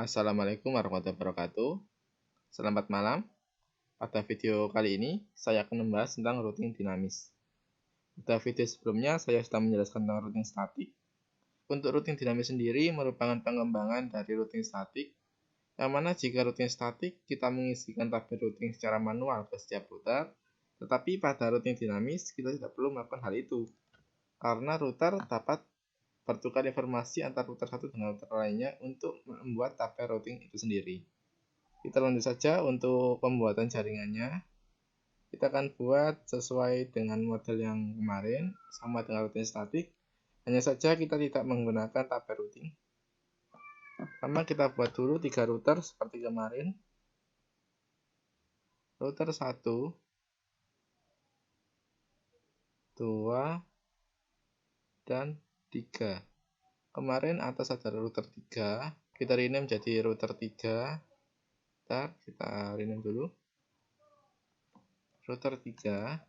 Assalamualaikum warahmatullahi wabarakatuh. Selamat malam. Pada video kali ini, saya akan membahas tentang routing dinamis. Pada video sebelumnya, saya sudah menjelaskan tentang routing statik. Untuk routing dinamis sendiri merupakan pengembangan dari routing statik, yang mana jika routing statik kita mengisikan tabel routing secara manual ke setiap router, tetapi pada routing dinamis kita tidak perlu melakukan hal itu, karena router dapat bertukar informasi antar router satu dengan router lainnya untuk membuat tabel routing itu sendiri. Kita lanjut saja untuk pembuatan jaringannya. Kita akan buat sesuai dengan model yang kemarin, sama dengan routing statik. Hanya saja kita tidak menggunakan tabel routing. Pertama kita buat dulu 3 router seperti kemarin. Router 1, 2, dan 3. Kemarin atas ada router 3, kita rename jadi router 3. Bentar, kita rename dulu. Router 3,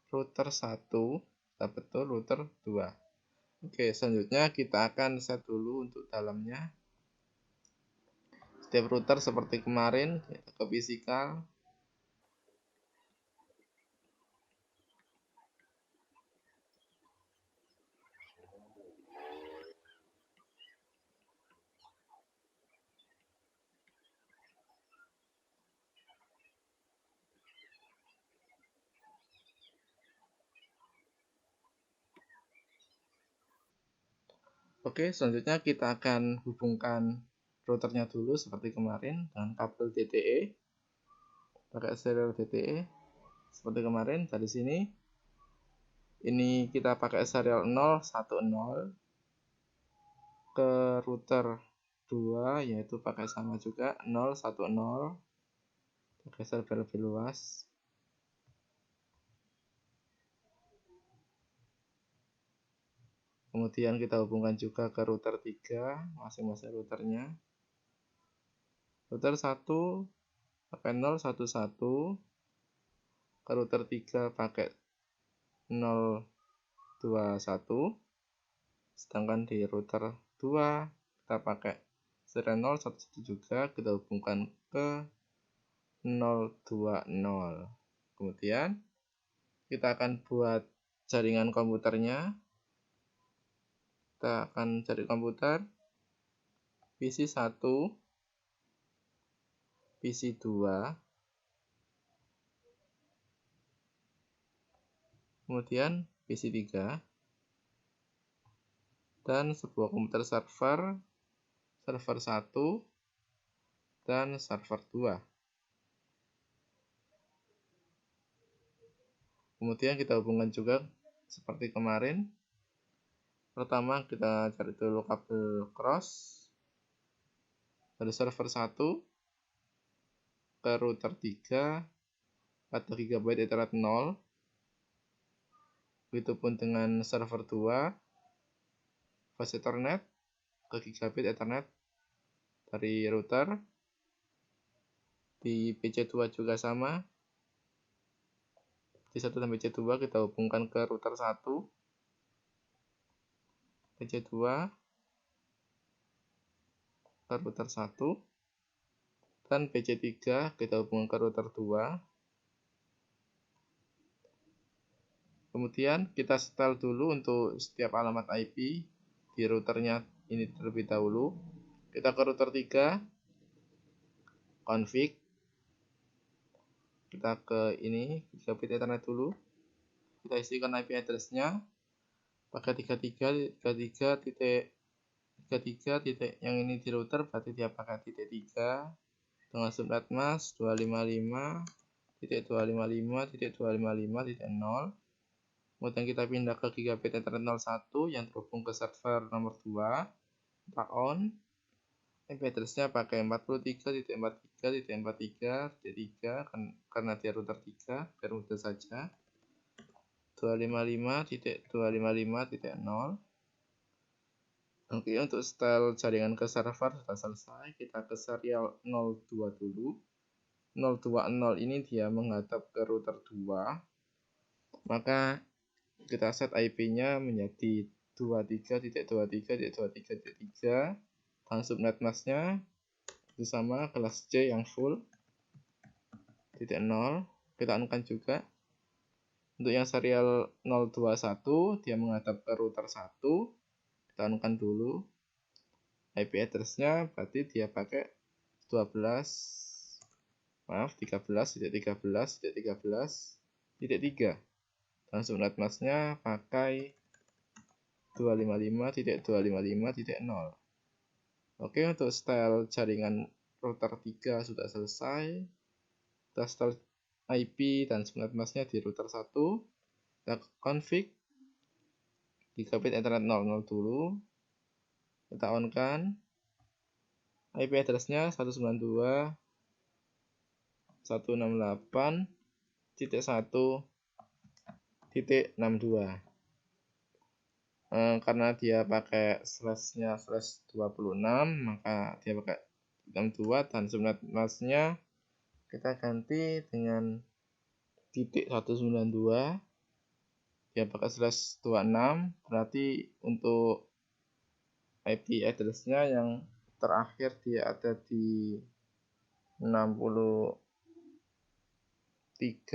router 1, betul router 2. Oke, selanjutnya kita akan set dulu untuk dalamnya. Setiap router seperti kemarin, kita ke physical. Oke, selanjutnya kita akan hubungkan routernya dulu seperti kemarin dengan kabel DTE. Pakai serial DTE seperti kemarin. Dari sini ini kita pakai serial 010 ke router 2, yaitu pakai sama juga 010, geser lebih luas. Kemudian kita hubungkan juga ke router 3, masing-masing routernya. Router 1 pakai 011, ke router 3 pakai 021, sedangkan di router 2 kita pakai serial 011 juga, kita hubungkan ke 020. Kemudian kita akan buat jaringan komputernya. Kita akan cari komputer PC 1, PC 2, kemudian PC 3, dan sebuah komputer server 1, dan server 2. Kemudian kita hubungkan juga seperti kemarin. Pertama kita cari dulu kabel cross dari server 1 ke router 3 atau GB Ethernet 0. Begitupun dengan server 2 fast Ethernet ke gigabit Ethernet dari router. Di PC2 juga sama. PC1 dan PC2 kita hubungkan ke router 1, PC2 ke router 1, dan PC3 kita hubungkan ke router 2. Kemudian kita setel dulu untuk setiap alamat IP di routernya ini terlebih dahulu. Kita ke router 3, config. Kita ke ini gigabit Ethernet dulu. Kita isikan IP address-nya pakai 33 titik yang ini di router, berarti dia pakai titik 3 dengan subnet mask 255.255.255.0. Kemudian kita pindah ke gigabit Ethernet 01 yang terhubung ke server nomor 2, tak on. IP address-nya pakai 43.43.43.3 karena dia router 3, biar mudah saja. 255.255.0. Oke, untuk setel jaringan ke server sudah selesai. Kita ke serial 02 dulu. 020 ini dia menghadap ke router 2. Maka kita set IP-nya menjadi 23.23.23.3 Dan subnet masknya itu sama kelas C yang full titik 0. Kita on-kan juga. Untuk yang serial 021 dia menghadap ke router 1. Kita on-kan dulu. IP address-nya berarti dia pakai 13.13.13.3. Dan subnet masknya pakai 255.255.0. Oke, untuk style jaringan router 3 sudah selesai. Kita style IP dan subnet masknya di router 1. Kita config gigabit Ethernet 00 dulu. Kita on kan. IP address-nya 192.168.1.62. Karena dia pakai slashnya /26, maka dia pakai 62 dan subnet masknya kita ganti dengan .192. Dia pakai /26, berarti untuk IP address-nya yang terakhir dia ada di 63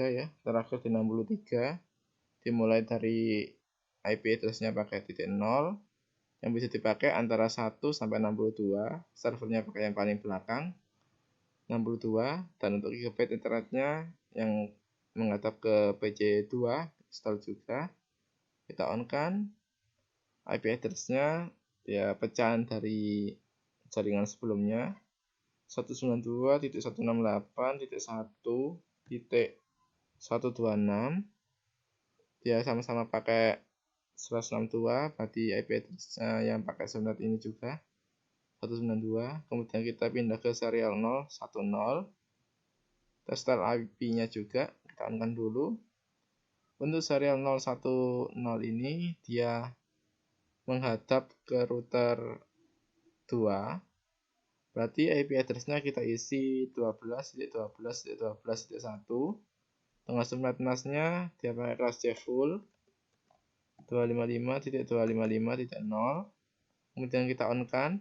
ya, terakhir di 63. Dimulai dari IP address-nya pakai .0 yang bisa dipakai antara 1 sampai 62. Servernya pakai yang paling belakang 62. Dan untuk gigabit internetnya yang menghadap ke PC2 install juga. Kita on kan. IP address-nya dia pecahan dari jaringan sebelumnya 192.168.1.126. dia sama-sama pakai /62, berarti IP address-nya yang pakai subnet ini juga 192. Kemudian kita pindah ke serial 010. Kita start IP-nya juga, kita on-kan dulu. Untuk serial 010 ini dia menghadap ke router 2. Berarti IP address-nya kita isi 12.12.12.1. Dengan subnet masknya dia pakai kelas C full 255.255.0. Kemudian kita on kan.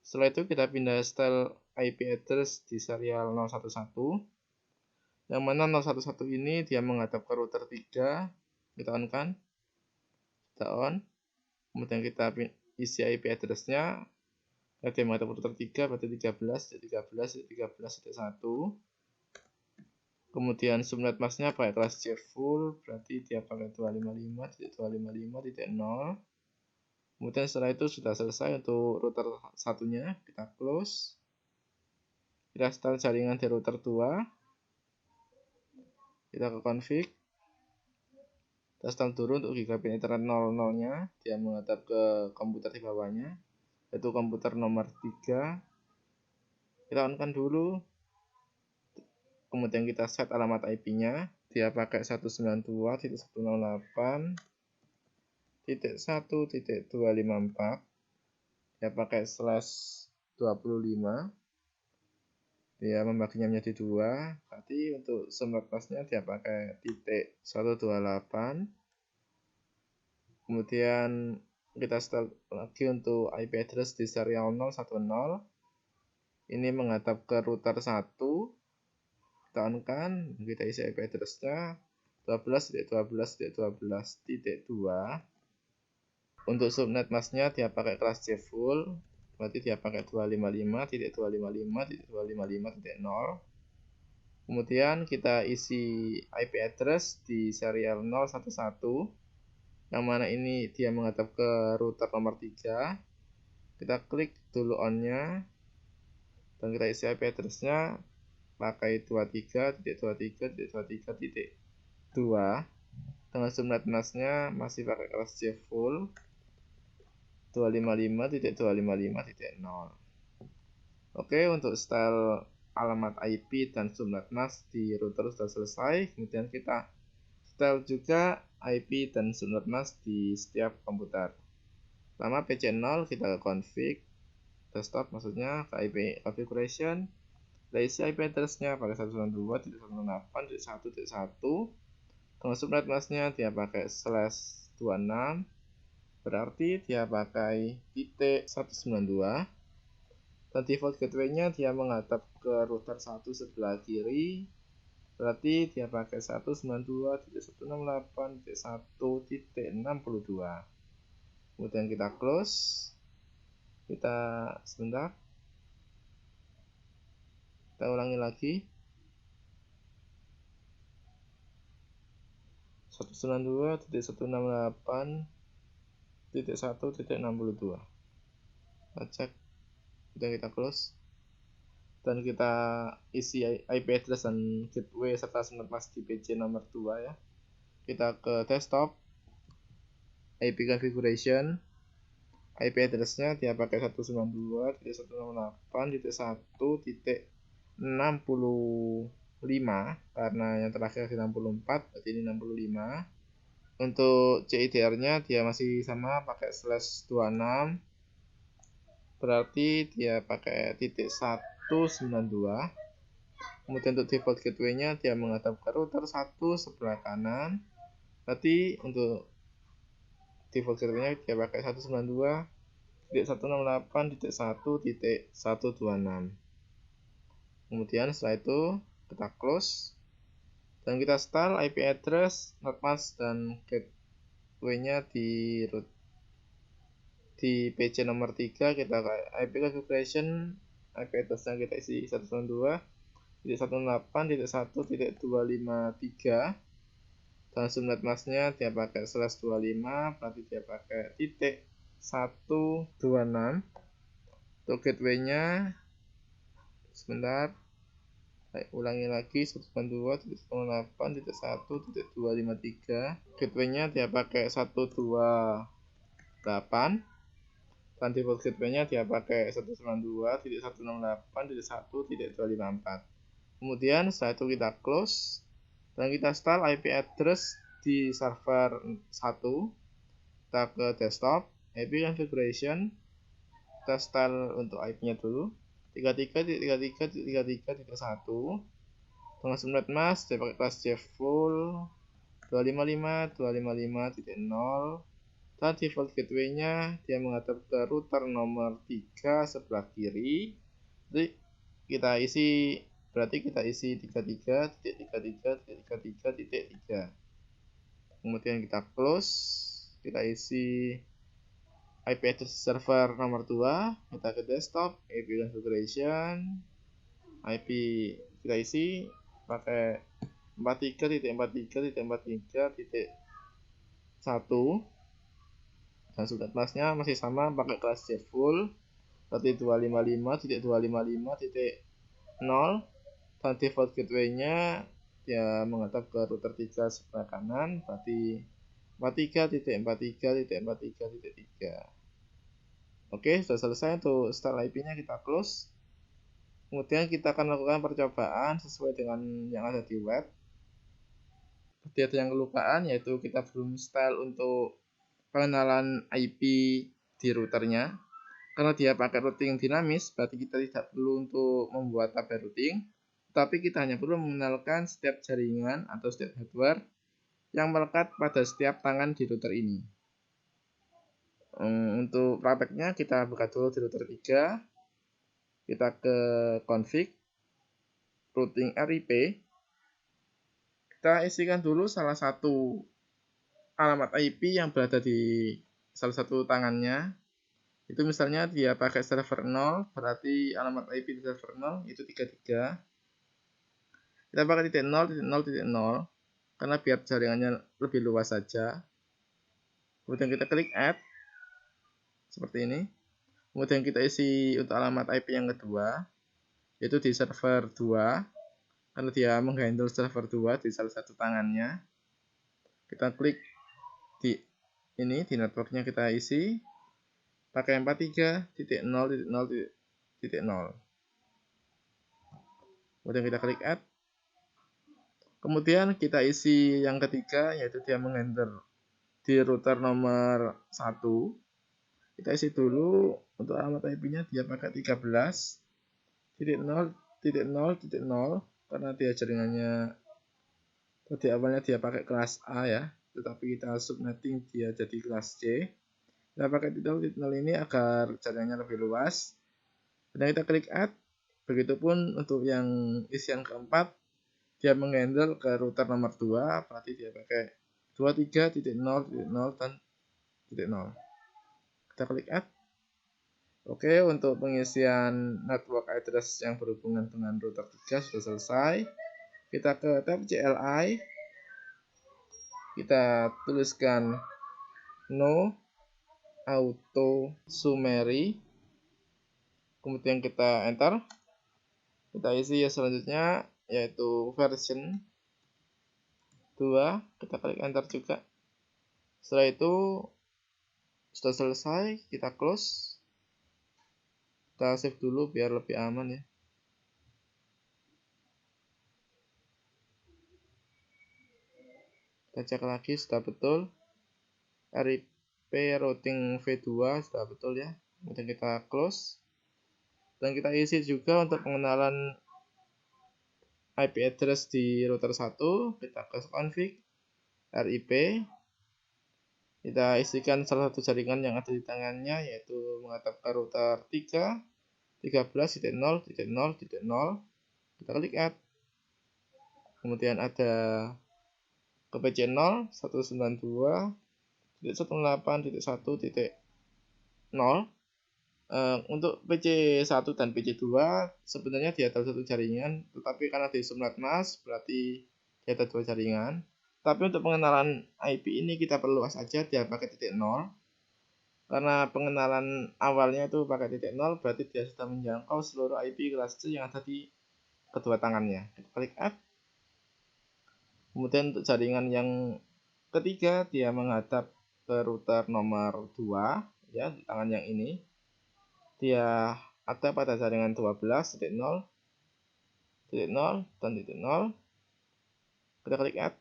Setelah itu kita pindah style IP address di serial 011. Yang mana 011 ini dia menghadap ke router 3. Kita on kan. Kita on. Kemudian kita isi IP address-nya. Dia menghadap ke router 3 berarti 13.13.13.1. Kemudian subnet masknya pakai kelas C full, berarti dia pakai 255.255.0. Kemudian setelah itu sudah selesai untuk router satunya, kita close. Kita start jaringan di router 2. Kita ke config. Kita start dulu untuk gigabit Ethernet 00-nya, dia menghadap ke komputer di bawahnya, yaitu komputer nomor 3. Kita on-kan dulu. Kemudian kita set alamat IP-nya. Dia pakai 192.168.1.254. Dia pakai /25. Dia membaginya menjadi 2. Berarti untuk subnet masknya dia pakai .128. Kemudian kita start lagi untuk IP address di serial 010. Ini menghadap ke router 1. Kita on kan, kita isi IP address-nya 12.12.12.2. Untuk subnet masknya dia pakai kelas C full, berarti dia pakai 255.255.255.0. Kemudian kita isi IP address di serial 011, yang mana ini dia menghadap ke router nomor 3. Kita klik dulu on-nya, dan kita isi IP address-nya pakai 23.23.23.2. Dengan subnet masknya masih pakai kelas C full 255.255.0. Oke, untuk style alamat IP dan subnet mask di router sudah selesai. Kemudian kita style juga IP dan subnet mask di setiap komputer. Pertama PC0 kita ke config desktop, maksudnya ke IP configuration. Kita isi IP address-nya pakai 192.168.1.1. Dengan subnet masknya dia pakai /26. berarti dia pakai titik 192, dan default gateway-nya dia menghadap ke router 1 sebelah kiri, berarti dia pakai 192.168.1.62. Kemudian kita close, kita sebentar, kita ulangi lagi. 192.168.1.62. Kita cek, kemudian kita close, dan kita isi IP address dan gateway serta subnet mask di PC nomor 2 ya. Kita ke desktop, IP configuration, IP address-nya dia pakai 192.168.1.65 karena yang terakhir di 64, berarti ini 65. Untuk CIDR-nya dia masih sama pakai /26, berarti dia pakai titik 192. Kemudian untuk default gateway-nya dia menghadap ke router 1 sebelah kanan, berarti untuk default gateway-nya dia pakai 192.168.1.126. Kemudian setelah itu kita close, dan kita style IP address, netmask, dan gateway-nya di root di PC nomor 3. Kita ke IP configuration, IP address-nya kita isi 192.168.1.253, dan subnet mask-nya dia pakai /25, berarti dia pakai titik 126. Untuk gateway-nya sebentar, ulangi lagi, 192.168.1.253. gateway-nya dia pakai 128, dan default gateway-nya dia pakai 192.168.1.254. Kemudian setelah itu kita close, dan kita style IP address di server 1. Kita ke desktop, IP configuration, kita style untuk IP-nya dulu 33.33.33.1, dengan subnet mask dia pakai kelas J full 255.255.0, dan default gateway-nya dia menghadap ke router nomor 3 sebelah kiri. Jadi kita isi 33.33.33.3. Kemudian kita close, kita isi IP address server nomor 2, kita ke desktop, IP configuration, IP kita isi pakai 43.43.43.1, dan subnet mask-nya masih sama pakai kelas J full, berarti 255.255.0, dan default gateway-nya dia menghadap ke router 3 sebelah kanan, berarti 43.43.43.3. Oke, sudah selesai untuk style IP-nya, kita close. Kemudian kita akan melakukan percobaan sesuai dengan yang ada di web. Seperti ada yang kelupaan, yaitu kita belum style untuk pengenalan IP di routernya. Karena dia pakai routing dinamis, berarti kita tidak perlu untuk membuat tabel routing, tapi kita hanya perlu mengenalkan setiap jaringan atau setiap hardware yang melekat pada setiap tangan di router ini. Untuk prakteknya kita buka dulu di router 3, kita ke config, routing RIP, kita isikan dulu salah satu alamat IP yang berada di salah satu tangannya. Itu misalnya dia pakai server 0, berarti alamat IP di server 0 itu 33. Kita pakai titik 0.0.0 karena biar jaringannya lebih luas saja. Kemudian kita klik add seperti ini. Kemudian kita isi untuk alamat IP yang kedua, yaitu di server 2, karena dia menghandle server 2 di salah satu tangannya. Kita klik di ini, di networknya kita isi pakai 43.0.0.0. Kemudian kita klik add. Kemudian kita isi yang ketiga, yaitu dia menghandle di router nomor 1. Kita isi dulu untuk alamat IP-nya dia pakai 13.0.0.0 karena dia jaringannya tadi awalnya dia pakai kelas A ya, tetapi kita subnetting dia jadi kelas C. Kita pakai titik 0 ini agar jaringannya lebih luas. Dan kita klik add. Begitupun untuk yang isian keempat, dia menghandle ke router nomor 2, berarti dia pakai 23.0.0 dan .0. Kita klik add. Oke, untuk pengisian network address yang berhubungan dengan router 3 sudah selesai. Kita ke tab CLI. Kita tuliskan no auto summary. Kemudian kita enter. Kita isi ya selanjutnya yaitu version 2. Kita klik enter juga. Setelah itu sudah selesai, kita close. Kita save dulu biar lebih aman ya. Kita cek lagi sudah betul. RIP routing V2 sudah betul ya. Kemudian kita close. Dan kita isi juga untuk pengenalan IP address di router 1. Kita ke config RIP. Kita isikan salah satu jaringan yang ada di tangannya, yaitu menghadap ke router 3 13.0.0.0. Kita klik add. Kemudian ada ke PC 0 192.168.1.0. Untuk PC 1 dan PC 2 sebenarnya dia ada satu jaringan, tetapi karena di subnetmask berarti dia ada dua jaringan. Tapi untuk pengenalan IP ini kita perluas saja, dia pakai titik 0. Karena pengenalan awalnya itu pakai titik 0, berarti dia sudah menjangkau seluruh IP kelas C yang ada di kedua tangannya. Kita klik add. Kemudian untuk jaringan yang ketiga, dia menghadap ke router nomor 2 ya, di tangan yang ini. Dia ada pada jaringan 12.0.0 dan .0. Kita klik add.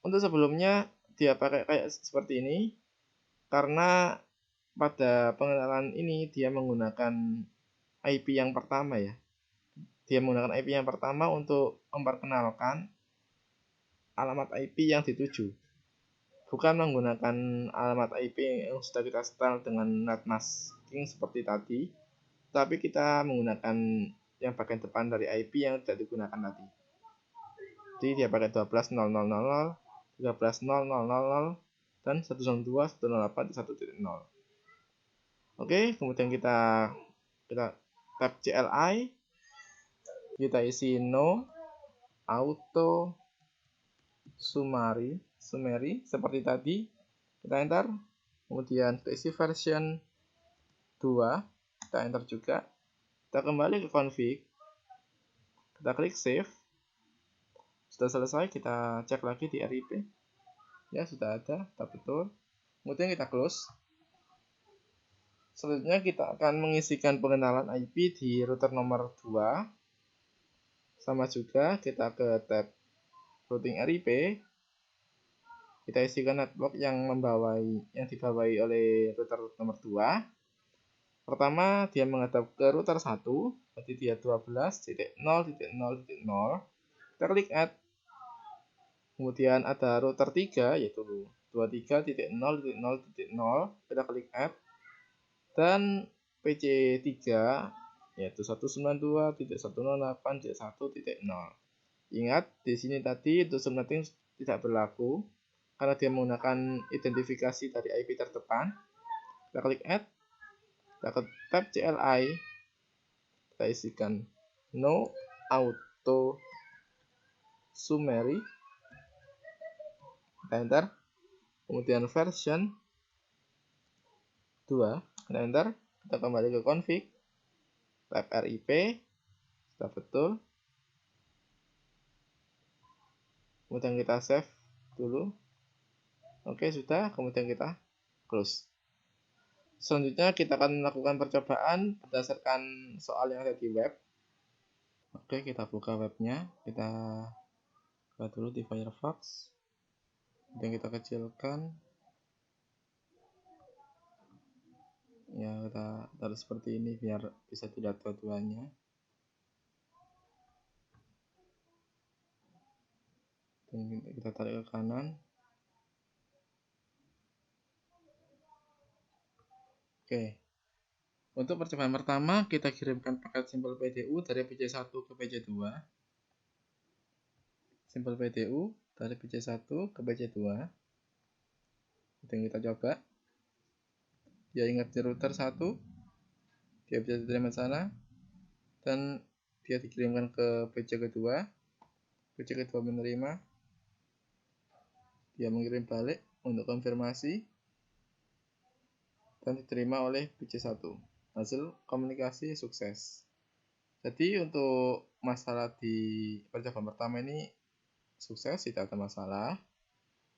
Untuk sebelumnya dia pakai kayak seperti ini karena pada pengenalan ini dia menggunakan IP yang pertama ya. Dia menggunakan IP yang pertama untuk memperkenalkan alamat IP yang dituju. Bukan menggunakan alamat IP yang sudah kita setel dengan netmasking seperti tadi, tapi kita menggunakan yang bagian depan dari IP yang tidak digunakan tadi. Jadi dia pakai 12.0.0.0, 13.0.0.0, dan 192.108.1.0. Oke, kemudian kita tab CLI, kita isi no auto summary seperti tadi. Kita enter. Kemudian kita isi version 2, kita enter juga. Kita kembali ke config, kita klik save. Sudah selesai, kita cek lagi di RIP ya, sudah ada, sudah betul. Kemudian kita close. Selanjutnya kita akan mengisikan pengenalan IP di router nomor 2. Sama juga kita ke tab routing RIP. Kita isikan network yang dibawahi oleh router nomor 2. Pertama, dia menghadap ke router 1, berarti dia 12.0.0.0. Kita klik add. Kemudian ada router 3 yaitu 23.0.0.0. Kita klik add. Dan PC 3 yaitu 192.168.1.0. Ingat, di sini tadi untuk subnetting tidak berlaku karena dia menggunakan identifikasi dari IP terdepan. Kita klik add. Kita ke tab CLI. Kita isikan no auto summary. Kita enter. Kemudian version 2. Kita enter. Kita kembali ke config, tab RIP, sudah betul. Kemudian kita save dulu. Oke, sudah. Kemudian kita close. Selanjutnya kita akan melakukan percobaan berdasarkan soal yang ada di web. Oke, kita buka webnya. Kita buka dulu di Firefox. Kemudian kita kecilkan. Ya, kita taruh seperti ini biar bisa dilihat dua-duanya. Dan kita tarik ke kanan. Oke. Untuk percobaan pertama, kita kirimkan paket simpel PDU dari PC1 ke PC2. Simpel PDU dari PC1 ke PC2. Dan kita coba. Dia ingat di router 1, dia bisa diterima sana, dan dia dikirimkan ke PC kedua. PC kedua menerima, dia mengirim balik untuk konfirmasi, dan diterima oleh PC1. Hasil komunikasi sukses. Jadi untuk masalah di percobaan pertama ini sukses, tidak ada masalah,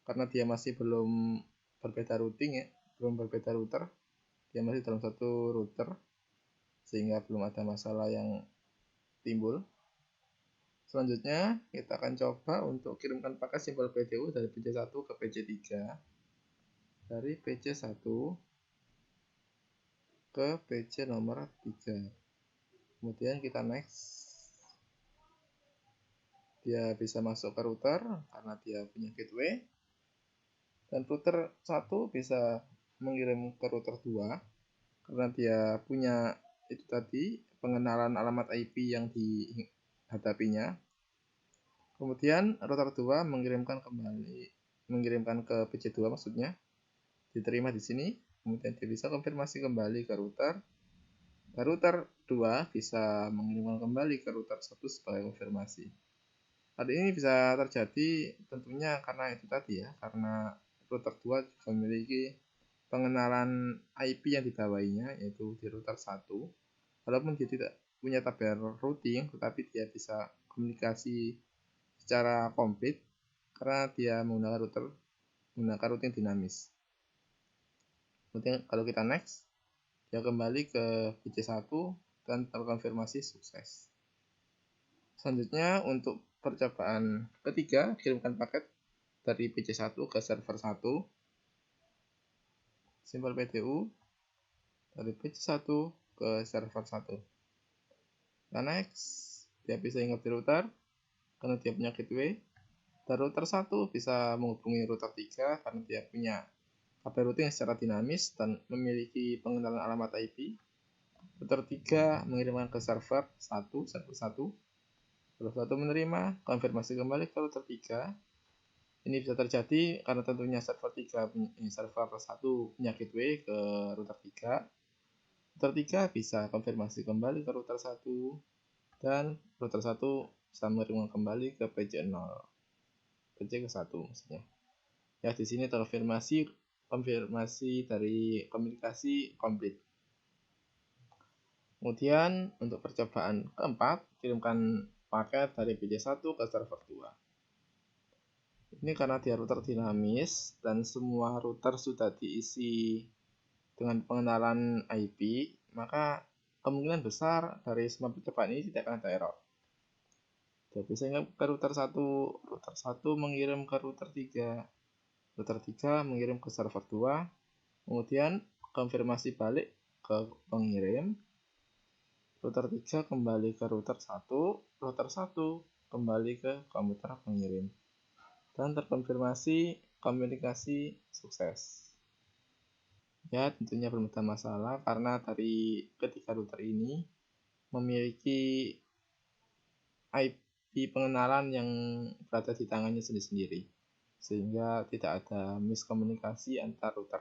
karena dia masih belum berbeda routing ya, belum berbeda router, dia masih dalam satu router, sehingga belum ada masalah yang timbul. Selanjutnya kita akan coba untuk kirimkan paket simpel PDU dari PC1 ke PC3, dari PC1 ke PC nomor 3. Kemudian kita next. Dia bisa masuk ke router karena dia punya gateway, dan router 1 bisa mengirim ke router 2 karena dia punya itu tadi pengenalan alamat IP yang dihadapinya. Kemudian router 2 mengirimkan ke PC2 maksudnya, diterima di sini. Kemudian dia bisa konfirmasi kembali ke router. Router 2 bisa mengirimkan kembali ke router 1 sebagai konfirmasi. Hal ini bisa terjadi tentunya karena itu tadi ya, karena router 2 juga memiliki pengenalan IP yang dibawahinya, yaitu di router 1. Walaupun dia tidak punya tabel routing, tetapi dia bisa komunikasi secara komplit karena dia menggunakan routing dinamis. Kemudian kalau kita next, dia kembali ke PC1 dan terkonfirmasi sukses. Selanjutnya untuk percobaan ketiga, kirimkan paket dari PC1 ke server 1. Simpel PDU dari PC1 ke server 1. Nah next, dia bisa ingat di router karena dia punya gateway. Dan router 1 bisa menghubungi router 3 karena dia punya tabel routing secara dinamis dan memiliki pengenalan alamat IP. Router 3 mengirimkan ke server 1. Server 1 menerima, konfirmasi kembali ke router 3. Ini bisa terjadi karena tentunya server 1 punya gateway ke router 3. Router 3 bisa konfirmasi kembali ke router 1 dan router 1 bisa mengirimkan kembali ke PC 0. PC ke 1 maksudnya. Ya, di sini konfirmasi dari komunikasi komplit. Kemudian untuk percobaan keempat, kirimkan paket dari PC1 ke server 2. Ini karena dia router dinamis dan semua router sudah diisi dengan pengenalan IP, maka kemungkinan besar dari semua percobaan ini tidak akan ada error. Dia bisa ke router 1 mengirim ke router 3, router 3 mengirim ke server 2, kemudian konfirmasi balik ke pengirim, router 3 kembali ke router 1, router 1 kembali ke komputer pengirim, dan terkonfirmasi komunikasi sukses. Ya, tentunya belum ada masalah karena dari ketiga router ini memiliki IP pengenalan yang berada di tangannya sendiri-sendiri, sehingga tidak ada miskomunikasi antar router.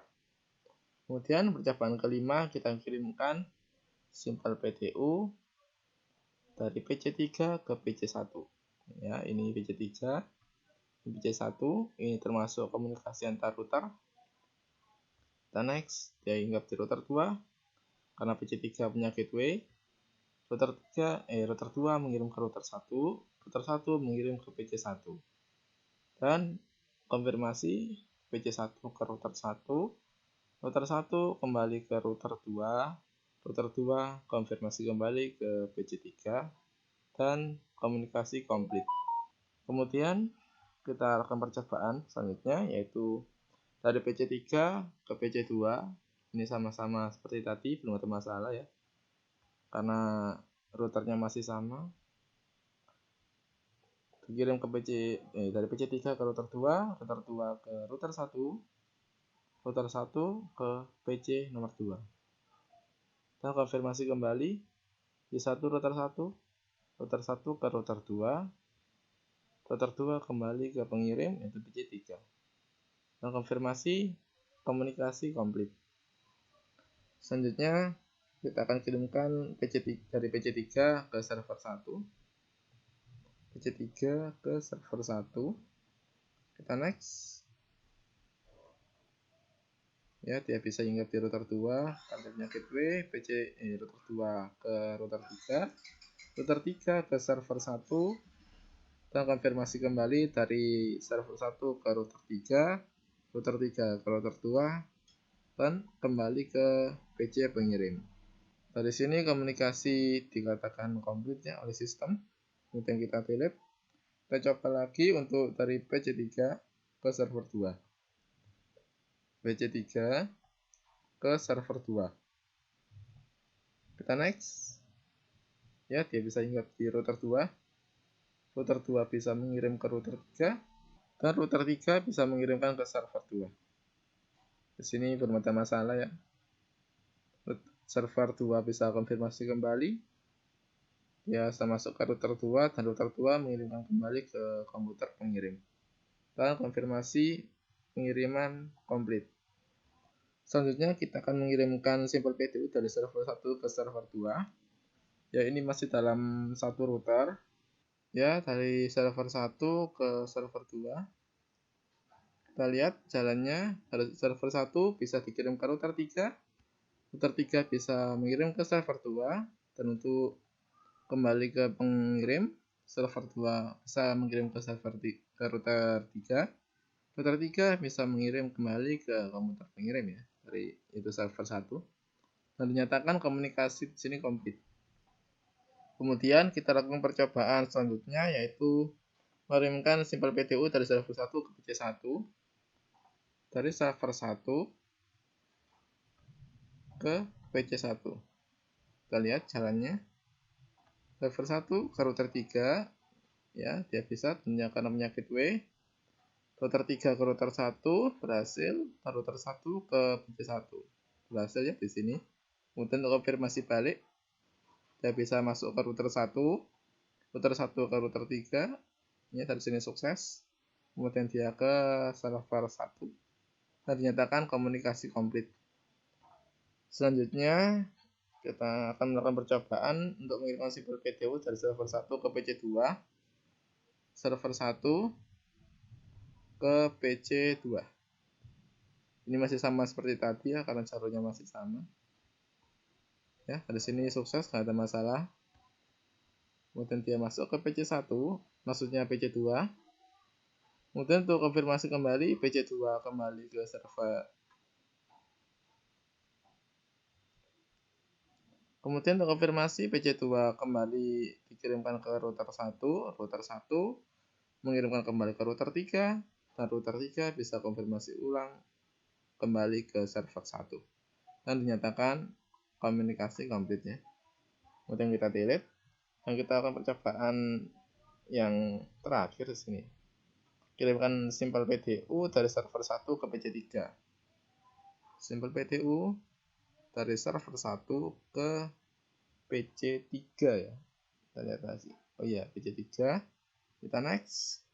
Kemudian percobaan kelima, kita kirimkan simpel PDU dari PC3 ke PC1. Ya, ini PC3, PC1, ini termasuk komunikasi antar router. Kita next, dia hinggap di router 2 karena PC3 punya gateway. Router 2 mengirim ke router 1, router 1 mengirim ke PC1. Dan konfirmasi PC1 ke router 1, router 1 kembali ke router 2, router 2 konfirmasi kembali ke PC3, dan komunikasi komplit. Kemudian kita lakukan percobaan selanjutnya, yaitu dari PC3 ke PC2. Ini sama-sama seperti tadi, belum ada masalah ya, karena routernya masih sama. Dikirim ke dari PC3 ke router 2, router 2 ke router 1, router 1 ke PC nomor 2. Dan konfirmasi kembali P1 router 1, router 1 ke router 2 kembali ke pengirim yaitu PC3. Dan konfirmasi komunikasi komplit. Selanjutnya kita akan kirimkan dari PC3 ke server 1. PC3 ke server 1. Kita next. Ya, dia bisa hinggap di router 2, kontaknya gateway, router 2 ke router 3, router 3 ke server 1, dan konfirmasi kembali dari server 1 ke router 3 ke router 2, dan kembali ke PC pengirim. Dari sini komunikasi dikatakan komplit ya oleh sistem. Kemudian kita delete. Kita coba lagi untuk dari PC3 ke server 2. PC3 ke server 2. Kita next. Ya, dia bisa hinggap di router 2. Router 2 bisa mengirim ke router 3. Dan router 3 bisa mengirimkan ke server 2. Di sini belum ada masalah ya. Server 2 bisa konfirmasi kembali. Ya, bisa masuk ke router 2 dan router 2 mengirimkan kembali ke komputer pengirim. Dan konfirmasi pengiriman komplit. Selanjutnya kita akan mengirimkan sampel PDU dari server 1 ke server 2. Ya, ini masih dalam satu router. Ya, dari server 1 ke server 2. Kita lihat jalannya. Dari server 1 bisa dikirim ke router 3. Router 3 bisa mengirim ke server 2. Dan untuk kembali ke pengirim, server 2 bisa mengirim ke router 3. Router 3 bisa mengirim kembali ke komputer pengirim ya. Dari itu server 1. Dan dinyatakan komunikasi di sini komplit. Kemudian kita lakukan percobaan selanjutnya yaitu mengirimkan sampel PDU dari server 1 ke PC1. Dari server 1 ke PC1. Kita lihat jalannya. Server 1 ke router 3 ya, dia bisa menyiapkan namanya gateway. Router 3 ke router 1 berhasil, dan router 1 ke PC1 berhasil ya di sini. Kemudian untuk konfirmasi balik, dia bisa masuk ke router 1 ke router 3. Ya, dari sini sukses. Kemudian dia ke server 1 dan dinyatakan komunikasi komplit. Selanjutnya kita akan melakukan percobaan untuk mengirimkan sampel PDU dari server 1 ke PC2, server 1 ke PC2. Ini masih sama seperti tadi ya, karena jalurnya masih sama. Ya, dari sini sukses, nggak ada masalah. Kemudian dia masuk ke PC1, maksudnya PC2. Kemudian untuk konfirmasi kembali, PC2 kembali ke server. Kemudian untuk konfirmasi, PC2 kembali dikirimkan ke router 1. Router 1 mengirimkan kembali ke router 3. Dan router 3 bisa konfirmasi ulang kembali ke server 1. Dan dinyatakan komunikasi komplit ya. Kemudian kita delete. Dan kita akan percobaan yang terakhir di sini. Kirimkan sampel PDU dari server 1 ke PC3. Sampel PDU dari server 1 ke PC3 ya. Kita lihat lagi. Oh iya, PC3. Kita next.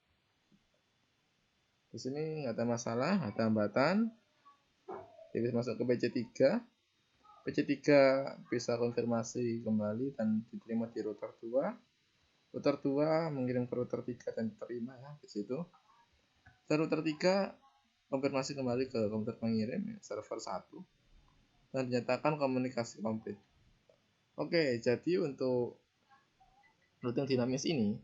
Di sini nggak ada masalah, nggak ada hambatan. Dia bisa masuk ke PC3. PC3 bisa konfirmasi kembali dan diterima di router 2. Router 2 mengirim ke router 3 dan diterima ya di situ. Dan router 3 konfirmasi kembali ke komputer pengirim ya, server 1 dan dinyatakan komunikasi komplit. Oke, jadi untuk routing dinamis ini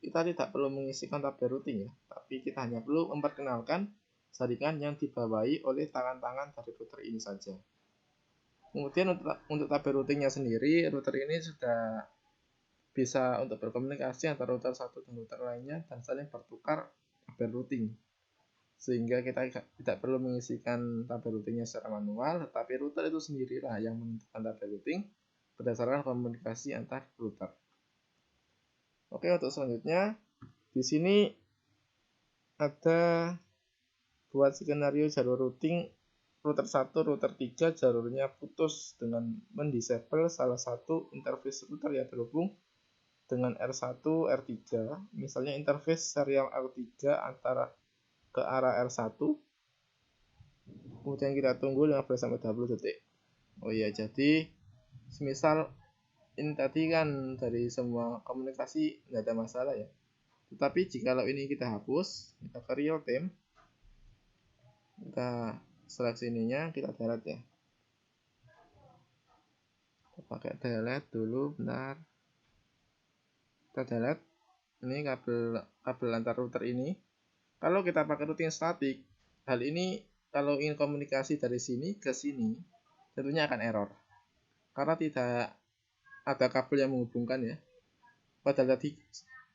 kita tidak perlu mengisikan tabel routing ya, tapi kita hanya perlu memperkenalkan jaringan yang dibawahi oleh tangan-tangan dari router ini saja. Kemudian untuk tabel routingnya sendiri, router ini sudah bisa untuk berkomunikasi antara router satu dan router lainnya dan saling bertukar tabel routing. Sehingga kita tidak perlu mengisikan tabel routingnya secara manual, tetapi router itu sendirilah yang menentukan tabel routing berdasarkan komunikasi antar router. Oke, untuk selanjutnya di sini ada buat skenario jalur routing router 1, router 3 jalurnya putus dengan mendisable salah satu interface router yang terhubung dengan R1, R3. Misalnya interface serial R3 antara ke arah R1. Kemudian kita tunggu 15-20 detik. Oh iya, jadi semisal ini tadi kan dari semua komunikasi nggak ada masalah ya. Tetapi jikalau ini kita hapus, kita ke real time, kita seleksi ininya, kita delete ya. Kita pakai delete dulu, benar. Kita delete. Ini kabel antar router ini. Kalau kita pakai routing statik, hal ini kalau ingin komunikasi dari sini ke sini, tentunya akan error. Karena tidak ada kabel yang menghubungkan ya. Padahal tadi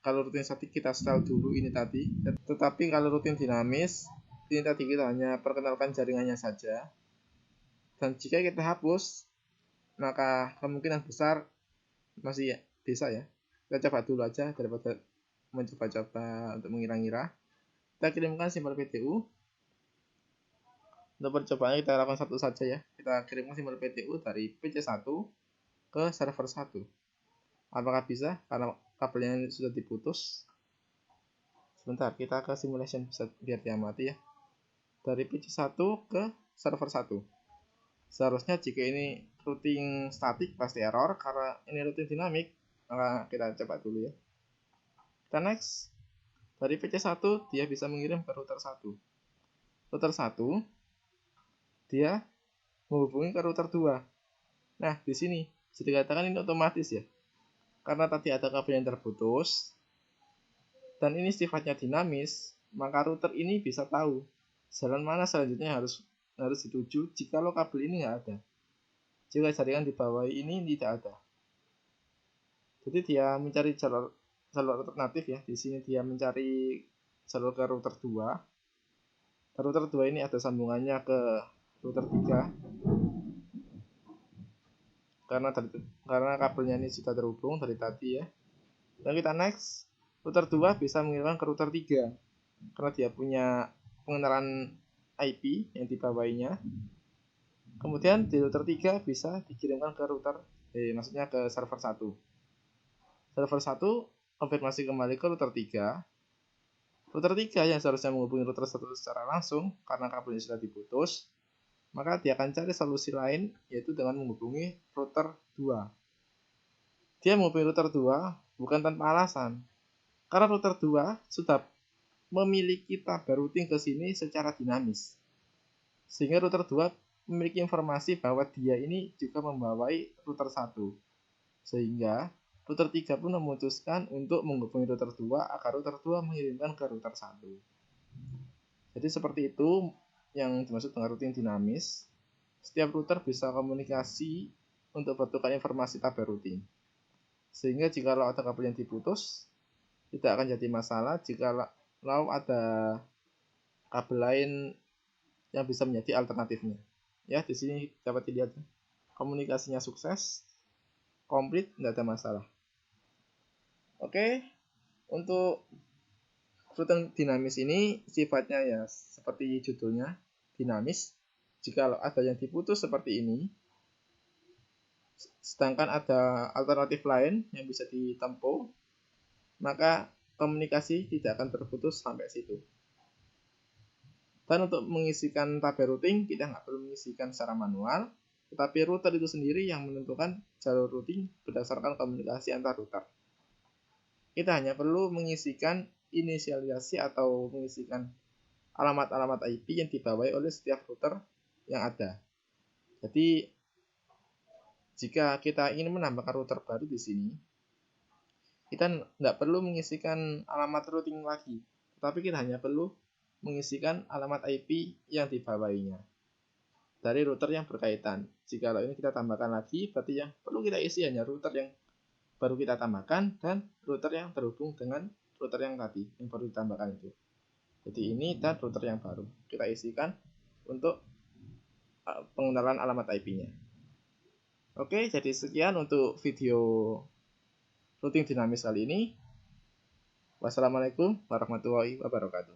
kalau routing statik kita setel dulu ini tadi, tetapi kalau routing dinamis ini tadi kita hanya perkenalkan jaringannya saja. Dan jika kita hapus, maka kemungkinan besar masih bisa ya. Kita coba dulu aja daripada mencoba-coba untuk mengira-ngira. Kita kirimkan simbol PTU. Untuk percobaannya kita lakukan satu saja ya. Kita kirimkan simbol PTU dari PC1 ke server 1. Apakah bisa? Karena kabelnya sudah diputus. Sebentar, kita ke simulation biar diamati ya. Dari PC1 ke server 1. Seharusnya jika ini routing statik pasti error, karena ini routing dinamik, maka kita coba dulu ya. Kita next. Dari PC1 dia bisa mengirim ke router 1. Router 1 dia menghubungi ke router 2. Nah, di sini bisa dikatakan ini otomatis ya. Karena tadi ada kabel yang terputus dan ini sifatnya dinamis, maka router ini bisa tahu jalan mana selanjutnya harus dituju jika kabel ini nggak ada. Jika jaringan di bawah ini tidak ada. Jadi dia mencari jalur alternatif ya. Di sini dia mencari jalur ke router 2. Router 2 ini ada sambungannya ke router 3. Karena kabelnya ini sudah terhubung dari tadi ya. Dan kita next, router 2 bisa mengirimkan ke router 3 karena dia punya pengenalan IP yang dibawahinya. Kemudian di router 3 bisa dikirimkan ke maksudnya ke server 1. Server 1 konfirmasi kembali ke router 3. Router 3 yang seharusnya menghubungi router 1 secara langsung karena kabelnya sudah diputus, maka dia akan cari solusi lain, yaitu dengan menghubungi router 2. Dia menghubungi router 2 bukan tanpa alasan. Karena router 2 sudah memiliki tabel routing ke sini secara dinamis. Sehingga router 2 memiliki informasi bahwa dia ini juga membawai router 1. Sehingga router 3 pun memutuskan untuk menghubungi router 2 agar router 2 mengirimkan ke router 1. Jadi seperti itu yang dimaksud dengan routing dinamis. Setiap router bisa komunikasi untuk bertukar informasi tabel routing. Sehingga jika ada kabel yang diputus, tidak akan jadi masalah jika ada kabel lain yang bisa menjadi alternatifnya. Ya, di sini dapat dilihat komunikasinya sukses, komplit, tidak ada masalah. Oke, untuk routing dinamis ini sifatnya ya seperti judulnya, dinamis. Jika ada yang diputus seperti ini, sedangkan ada alternatif lain yang bisa ditempuh, maka komunikasi tidak akan terputus sampai situ. Dan untuk mengisikan tabel routing, kita nggak perlu mengisikan secara manual, tetapi router itu sendiri yang menentukan jalur routing berdasarkan komunikasi antar router. Kita hanya perlu mengisikan inisialisasi atau mengisikan alamat-alamat IP yang dibawahi oleh setiap router yang ada. Jadi, jika kita ingin menambahkan router baru di sini, kita tidak perlu mengisikan alamat routing lagi, tetapi kita hanya perlu mengisikan alamat IP yang dibawahinya dari router yang berkaitan. Jika ini kita tambahkan lagi, berarti yang perlu kita isi hanya router yang baru kita tambahkan dan router yang terhubung dengan router yang tadi yang baru ditambahkan itu. Jadi ini dan router yang baru kita isikan untuk pengenalan alamat IP-nya. Oke, jadi sekian untuk video routing dinamis kali ini. Wassalamualaikum warahmatullahi wabarakatuh.